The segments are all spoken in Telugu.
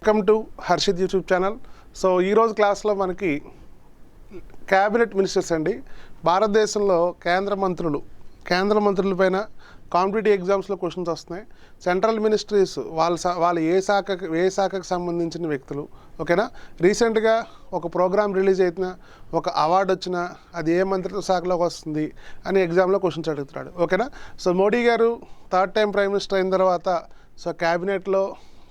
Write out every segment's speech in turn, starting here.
Welcome to Harshit YouTube channel. So ఈరోజు క్లాస్లో మనకి క్యాబినెట్ మినిస్టర్స్ అండి, భారతదేశంలో కేంద్ర మంత్రులపైన కాంపిటేటివ్ ఎగ్జామ్స్లో క్వశ్చన్స్ వస్తున్నాయి. సెంట్రల్ మినిస్ట్రీస్ వాళ్ళ ఏ శాఖకు సంబంధించిన వ్యక్తులు, ఓకేనా. రీసెంట్గా ఒక ప్రోగ్రామ్ రిలీజ్ అయిన ఒక అవార్డు వచ్చినా అది ఏ మంత్రిత్వ శాఖలోకి వస్తుంది అని ఎగ్జామ్లో క్వశ్చన్స్ అడుగుతున్నాడు, ఓకేనా. సో మోడీ గారు థర్డ్ టైం ప్రైమ్ మినిస్టర్ అయిన తర్వాత సో క్యాబినెట్లో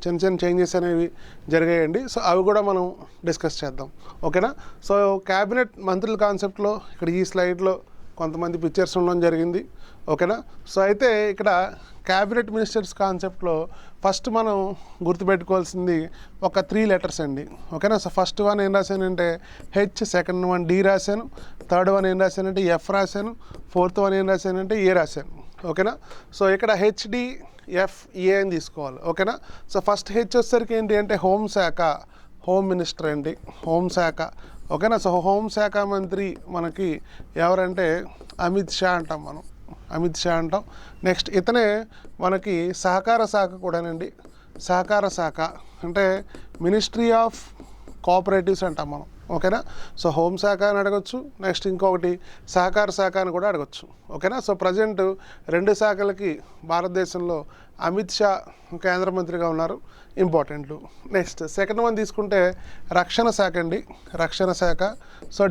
చిన్న చేంజెస్ అనేవి జరిగాయండి. సో అవి కూడా మనం డిస్కస్ చేద్దాం, ఓకేనా. సో క్యాబినెట్ మంత్రుల కాన్సెప్ట్లో ఇక్కడ ఈ స్లైడ్లో కొంతమంది పిక్చర్స్ ఉండడం జరిగింది, ఓకేనా. సో అయితే ఇక్కడ క్యాబినెట్ మినిస్టర్స్ కాన్సెప్ట్లో ఫస్ట్ మనం గుర్తుపెట్టుకోవాల్సింది ఒక 3 లెటర్స్ అండి, ఓకేనా. సో ఫస్ట్ వన్ ఏం రాశానంటే హెచ్, సెకండ్ వన్ డి రాశాను, థర్డ్ వన్ ఏం రాశానంటే ఎఫ్ రాశాను, ఫోర్త్ వన్ ఏం రాశానంటే ఏ రాశాను, ఓకేనా. సో ఇక్కడ హెచ్డి ఎఫ్ఏ అని తీసుకోవాలి, ఓకేనా. సో ఫస్ట్ హెచ్ వచ్చేసరికి ఏంటి అంటే హోమ్ మినిస్టర్ అండి, హోంశాఖ, ఓకేనా. సో హోంశాఖ మంత్రి మనకి ఎవరంటే అమిత్ షా అంటాం. నెక్స్ట్ ఇతనే మనకి సహకార శాఖ కూడానండి. సహకార శాఖ అంటే మినిస్ట్రీ ఆఫ్ కోఆపరేటివ్స్ అంటాం మనం, ఓకేనా. సో హోంశాఖ అని అడగచ్చు, నెక్స్ట్ ఇంకొకటి సహకార శాఖ అని కూడా అడగచ్చు, ఓకేనా. సో ప్రజెంట్ 2 శాఖలకి భారతదేశంలో అమిత్ షా కేంద్ర మంత్రిగా ఉన్నారు, ఇంపార్టెంట్లు. నెక్స్ట్ సెకండ్ వన్ తీసుకుంటే రక్షణ శాఖ. So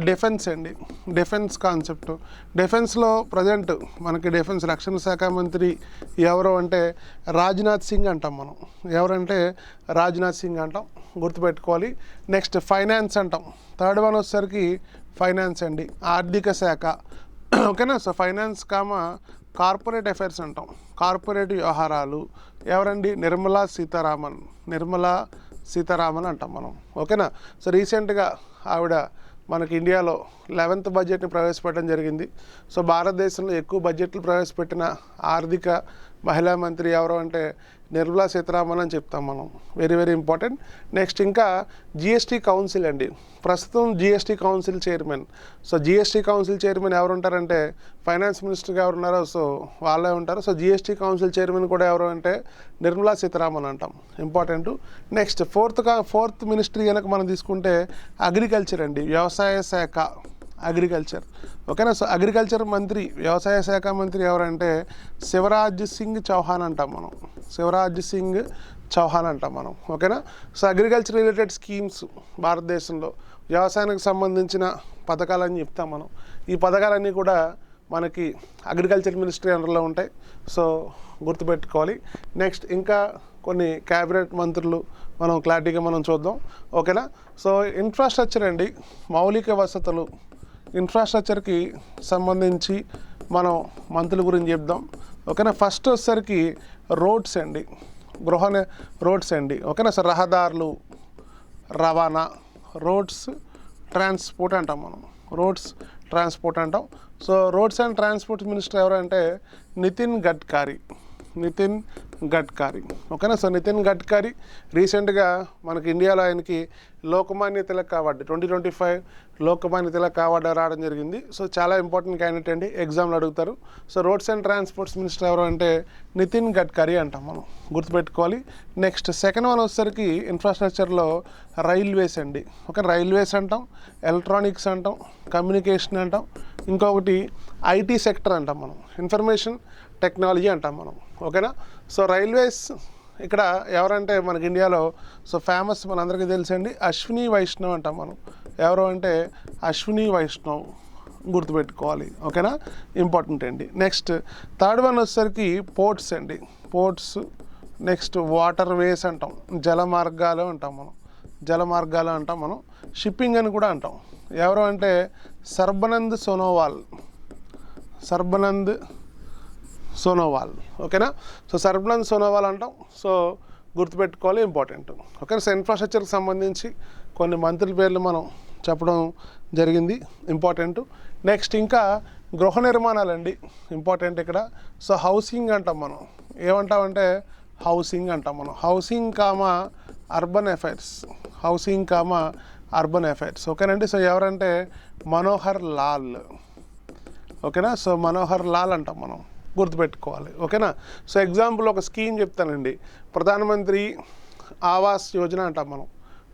defence concept. డిఫెన్స్లో ప్రజెంట్ మనకి రక్షణ శాఖ మంత్రి ఎవరు అంటే రాజ్నాథ్ సింగ్ అంటాం మనం. గుర్తుపెట్టుకోవాలి. నెక్స్ట్ ఫైనాన్స్ అంటాం. థర్డ్ వన్ వచ్చేసరికి ఫైనాన్స్ అండి, ఆర్థిక శాఖ, ఓకేనా. సో ఫైనాన్స్ కార్పొరేట్ అఫైర్స్ అంటాం, కార్పొరేట్ వ్యవహారాలు ఎవరండి నిర్మలా సీతారామన్ అంటాం మనం, ఓకేనా. సో రీసెంట్గా ఆవిడ మనకి ఇండియాలో 11th బడ్జెట్ని ప్రవేశపెట్టడం జరిగింది. సో భారతదేశంలో ఎక్కువ బడ్జెట్లు ప్రవేశపెట్టిన ఆర్థిక మహిళా మంత్రి ఎవరు అంటే నిర్మలా సీతారామన్ అని చెప్తాం మనం, వెరీ వెరీ ఇంపార్టెంట్. నెక్స్ట్ ఇంకా జిఎస్టీ కౌన్సిల్ అండి, ప్రస్తుతం GST council chairman. So GST council chairman ఎవరు ఉంటారంటే ఫైనాన్స్ మినిస్టర్గా ఎవరు ఉన్నారో సో వాళ్ళే ఉంటారు. సో జిఎస్టీ కౌన్సిల్ చైర్మన్ కూడా ఎవరు అంటే నిర్మలా సీతారామన్ అంటాం, ఇంపార్టెంట్. నెక్స్ట్ ఫోర్త్ మినిస్ట్రీ కనుక మనం తీసుకుంటే అగ్రికల్చర్ అండి, వ్యవసాయ శాఖ, అగ్రికల్చర్, ఓకేనా. సో అగ్రికల్చర్ మంత్రి, వ్యవసాయ శాఖ మంత్రి ఎవరంటే శివరాజ్ సింగ్ చౌహాన్ అంటాం మనం, ఓకేనా. సో అగ్రికల్చర్ రిలేటెడ్ స్కీమ్స్ భారతదేశంలో వ్యవసాయానికి సంబంధించిన పథకాలని చెప్తాం మనం. ఈ పథకాలన్నీ కూడా మనకి అగ్రికల్చర్ మినిస్ట్రీ అండర్లో ఉంటాయి, సో గుర్తుపెట్టుకోవాలి. నెక్స్ట్ ఇంకా కొన్ని క్యాబినెట్ మంత్రులు మనం క్లారిటీగా మనం చూద్దాం, ఓకేనా. సో ఇన్ఫ్రాస్ట్రక్చర్ అండి, మౌలిక వసతులు, ఇన్ఫ్రాస్ట్రక్చర్కి సంబంధించి మనం మంత్రుల గురించి చెప్దాం, ఓకేనా. ఫస్ట్ వచ్చేసరికి రోడ్స్ అండి, ఓకేనా. సో రహదారులు, రవాణా, రోడ్స్ ట్రాన్స్పోర్ట్ అంటాం మనం, so roads and transport minister ఎవరంటే నితిన్ గడ్కరీ, ఓకేనా. సో నితిన్ గడ్కరీ రీసెంట్గా మనకి ఇండియాలో ఆయనకి లోకమాన్య తిలక్ అవార్డు 2025 లోకమాన్య తిలక్ అవార్డు రావడం జరిగింది. సో చాలా ఇంపార్టెంట్ క్యాండిడేట్ అండి, ఎగ్జామ్లో అడుగుతారు. So roads and transports minister ఎవరు అంటే నితిన్ గడ్కరీ అంటాం మనం, గుర్తుపెట్టుకోవాలి. నెక్స్ట్ సెకండ్ వన్ వచ్చేసరికి ఇన్ఫ్రాస్ట్రక్చర్లో రైల్వేస్ అండి, ఓకే. రైల్వేస్ అంటాం, ఎలక్ట్రానిక్స్ అంటాం, కమ్యూనికేషన్ అంటాం, ఇంకొకటి ఐటీ సెక్టర్ అంటాం మనం, ఇన్ఫర్మేషన్ టెక్నాలజీ అంటాం మనం, ఓకేనా. సో రైల్వేస్ ఇక్కడ ఎవరంటే మనకి ఇండియాలో సో ఫేమస్ మనందరికీ తెలుసండి అశ్విని వైష్ణవ్ అంటాం మనం. ఎవరు అంటే అశ్విని వైష్ణవ్, గుర్తుపెట్టుకోవాలి, ఓకేనా, ఇంపార్టెంట్ అండి. నెక్స్ట్ థర్డ్ వన్ వచ్చేసరికి పోర్ట్స్, నెక్స్ట్ వాటర్ వేస్ అంటాం, జల మార్గాలు అంటాం మనం, షిప్పింగ్ అని కూడా అంటాం. ఎవరు అంటే సర్బనంద్ సోనోవాల్, ఓకేనా. సో సర్బనంద్ సోనోవాల్ అంటాం, సో గుర్తుపెట్టుకోవాలి, ఇంపార్టెంట్, ఓకే. సో ఇన్ఫ్రాస్ట్రక్చర్కి సంబంధించి కొన్ని మంత్రుల పేర్లు మనం చెప్పడం జరిగింది, ఇంపార్టెంట్. నెక్స్ట్ ఇంకా గృహ నిర్మాణాలండి, ఇంపార్టెంట్ ఇక్కడ. సో హౌసింగ్ అంటాం మనం, ఏమంటామంటే హౌసింగ్ అంటాం మనం, అర్బన్ అఫైర్స్, ఓకేనండి. సో ఎవరంటే మనోహర్ లాల్, ఓకేనా. సో మనోహర్ లాల్ అంటాం మనం, గుర్తుపెట్టుకోవాలి, ఓకేనా. సో ఎగ్జాంపుల్ ఒక స్కీమ్ చెప్తానండి, ప్రధానమంత్రి ఆవాస్ యోజన అంటాం మనం,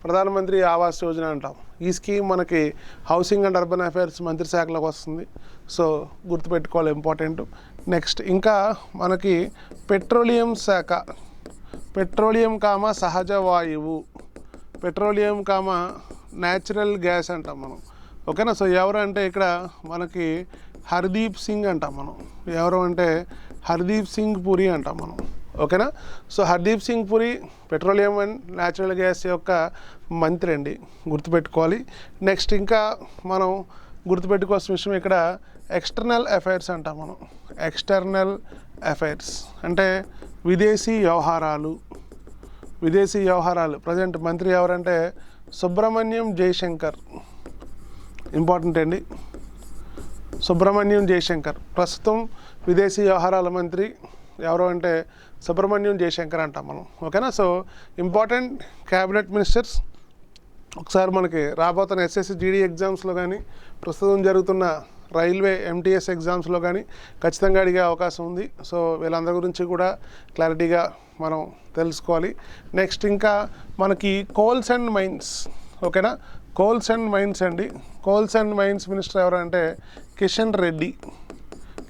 ప్రధానమంత్రి ఆవాస్ యోజన అంటాం. ఈ స్కీమ్ మనకి హౌసింగ్ అండ్ అర్బన్ అఫైర్స్ మంత్రి శాఖలోకి వస్తుంది. సో గుర్తుపెట్టుకోవాలి, ఇంపార్టెంట్. నెక్స్ట్ ఇంకా మనకి పెట్రోలియం శాఖ, పెట్రోలియం సహజ వాయువు, పెట్రోలియం న్యాచురల్ గ్యాస్ అంటాం మనం. ఓకేనా. సో ఎవరు అంటే ఇక్కడ మనకి హర్దీప్ సింగ్ అంటాం మనం. ఎవరు అంటే హర్దీప్ సింగ్ పురి అంటాం మనం. ఓకేనా. So Hardeep Singh Puri petroleum and natural gas యొక్క మంత్రి అండి, గుర్తుపెట్టుకోవాలి. నెక్స్ట్ ఇంకా మనం గుర్తుపెట్టుకోవాల్సిన విషయం ఇక్కడ ఎక్స్టర్నల్ అఫైర్స్ అంటాం మనం. ఎక్స్టర్నల్ అఫైర్స్ అంటే విదేశీ వ్యవహారాలు. విదేశీ వ్యవహారాలు ప్రజెంట్ మంత్రి ఎవరంటే సుబ్రహ్మణ్యం జయశంకర్. ఇంపార్టెంట్ అండి, సుబ్రహ్మణ్యం జయశంకర్ ప్రస్తుతం విదేశీ వ్యవహారాల మంత్రి ఎవరు అంటే సుబ్రహ్మణ్యం జయశంకర్ అంటాం మనం. ఓకేనా. సో ఇంపార్టెంట్ క్యాబినెట్ మినిస్టర్స్ ఒకసారి మనకి రాబోతున్న ఎస్ఎస్సి జీడీ ఎగ్జామ్స్లో కానీ ప్రస్తుతం జరుగుతున్న రైల్వే ఎంటీఎస్ ఎగ్జామ్స్లో కానీ ఖచ్చితంగా అడిగే అవకాశం ఉంది. సో వీళ్ళందరి గురించి కూడా క్లారిటీగా మనం తెలుసుకోవాలి. నెక్స్ట్ ఇంకా మనకి కోల్స్ అండ్ మైన్స్. ఓకేనా. కోల్స్ అండ్ మైన్స్ అండి. కోల్స్ అండ్ మైన్స్ మినిస్టర్ ఎవరంటే కిషన్ రెడ్డి.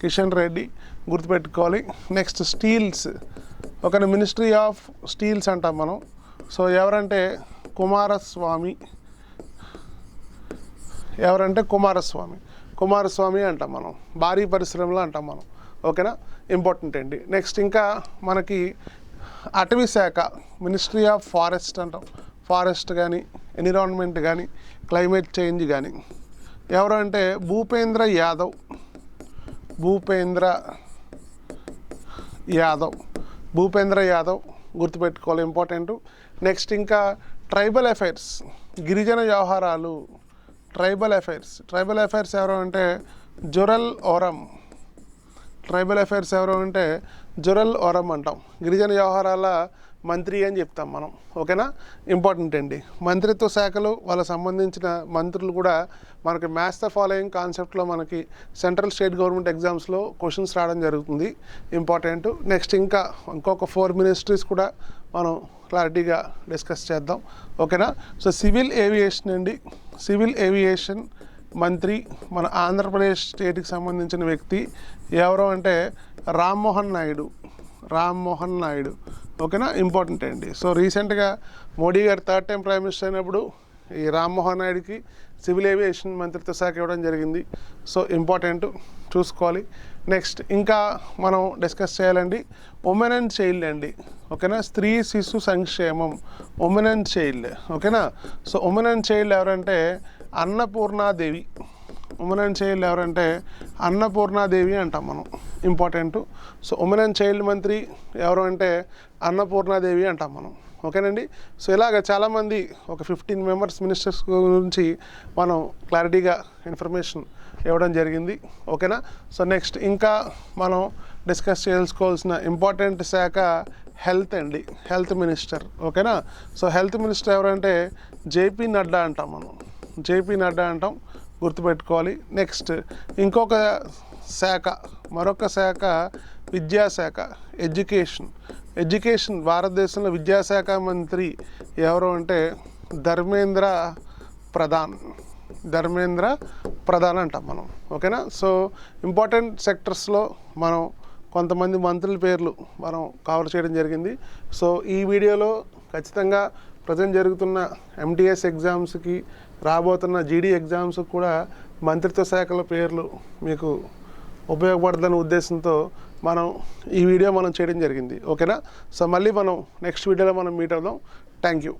కిషన్ రెడ్డి గుర్తుపెట్టుకోవాలి. నెక్స్ట్ స్టీల్స్, ఒక మినిస్ట్రీ ఆఫ్ స్టీల్స్ అంటాం మనం. సో ఎవరంటే కుమారస్వామి. ఎవరంటే కుమారస్వామి అంటాం మనం. భారీ పరిశ్రమలు అంటాం మనం. ఓకేనా. ఇంపార్టెంట్ అండి. నెక్స్ట్ ఇంకా మనకి అటవీ శాఖ, మినిస్ట్రీ ఆఫ్ ఫారెస్ట్ అంటాం. ఫారెస్ట్ కానీ ఎన్విరాన్మెంట్ కానీ క్లైమేట్ చేంజ్ కానీ ఎవరు అంటే భూపేంద్ర యాదవ్. భూపేంద్ర యాదవ్ గుర్తుపెట్టుకోవాలి, ఇంపార్టెంట్. నెక్స్ట్ ఇంకా ట్రైబల్ అఫైర్స్, గిరిజన వ్యవహారాలు, ట్రైబల్ అఫైర్స్ ఎవరు అంటే జురల్ ఓరం. ట్రైబల్ అఫైర్స్ ఎవరు అంటే జురల్ ఓరం అంటాం. గిరిజన వ్యవహారాల మంత్రి అని చెప్తాం మనం. ఓకేనా. ఇంపార్టెంట్ అండి. మంత్రిత్వ శాఖలు వాళ్ళకి సంబంధించిన మంత్రులు కూడా మనకి మ్యాథ్స్ ద ఫాలోయింగ్ కాన్సెప్ట్లో మనకి సెంట్రల్ స్టేట్ గవర్నమెంట్ ఎగ్జామ్స్లో క్వశ్చన్స్ రావడం జరుగుతుంది, ఇంపార్టెంట్. నెక్స్ట్ ఇంకా ఇంకొక 4 మినిస్ట్రీస్ కూడా మనం క్లారిటీగా డిస్కస్ చేద్దాం. ఓకేనా. సో సివిల్ ఏవియేషన్ అండి. సివిల్ ఏవియేషన్ మంత్రి మన ఆంధ్రప్రదేశ్ స్టేట్కి సంబంధించిన వ్యక్తి ఎవరు అంటే రామ్మోహన్ నాయుడు. ఓకేనా. ఇంపార్టెంట్ అండి. సో రీసెంట్గా మోడీ గారు 3rd టైం ప్రైమ్ మినిస్టర్ అయినప్పుడు ఈ రామ్మోహన్ నాయుడుకి సివిల్ ఏవియేషన్ మంత్రిత్వ శాఖ ఇవ్వడం జరిగింది. సో ఇంపార్టెంట్, చూసుకోవాలి. నెక్స్ట్ ఇంకా మనం డిస్కస్ చేయాలండి ఉమెన్ అండ్ చైల్డ్ అండి. ఓకేనా. స్త్రీ శిశు సంక్షేమం, ఉమెన్ అండ్ చైల్డ్. ఓకేనా. సో ఉమెన్ అండ్ చైల్డ్ ఎవరంటే అన్నపూర్ణాదేవి. ఉమెన్ అండ్ చైల్డ్ ఎవరంటే అన్నపూర్ణాదేవి అంటాం మనం. Important. So women and child మంత్రి ఎవరు అంటే అన్నపూర్ణాదేవి అంటాం మనం. ఓకేనండి. సో ఇలాగ చాలామంది ఒక 15 మెంబర్స్ మినిస్టర్స్ గురించి మనం క్లారిటీగా ఇన్ఫర్మేషన్ ఇవ్వడం జరిగింది. ఓకేనా. సో నెక్స్ట్ ఇంకా మనం డిస్కస్ చేసుకోవాల్సిన ఇంపార్టెంట్ శాఖ హెల్త్ అండి, హెల్త్ మినిస్టర్. ఓకేనా. సో హెల్త్ మినిస్టర్ ఎవరంటే జేపీ నడ్డా అంటాం మనం. గుర్తుపెట్టుకోవాలి. నెక్స్ట్ ఇంకొక శాఖ, మరొక శాఖ విద్యాశాఖ, ఎడ్యుకేషన్. భారతదేశంలో విద్యాశాఖ మంత్రి ఎవరు అంటే ధర్మేంద్ర ప్రధాన్ అంటాం మనం. ఓకేనా. సో ఇంపార్టెంట్ సెక్టర్స్లో మనం కొంతమంది మంత్రుల పేర్లు మనం కవర్ చేయడం జరిగింది. సో ఈ వీడియోలో ఖచ్చితంగా ప్రజెంట్ జరుగుతున్న ఎంటీఎస్ ఎగ్జామ్స్కి, రాబోతున్న జీడీ ఎగ్జామ్స్ కూడా మంత్రిత్వ శాఖల పేర్లు మీకు ఉపయోగపడుతుందనే ఉద్దేశంతో మనం ఈ వీడియో చేయడం జరిగింది. ఓకేనా. సో మళ్ళీ మనం నెక్స్ట్ వీడియోలో మీట్ అవుదాం. Thank you.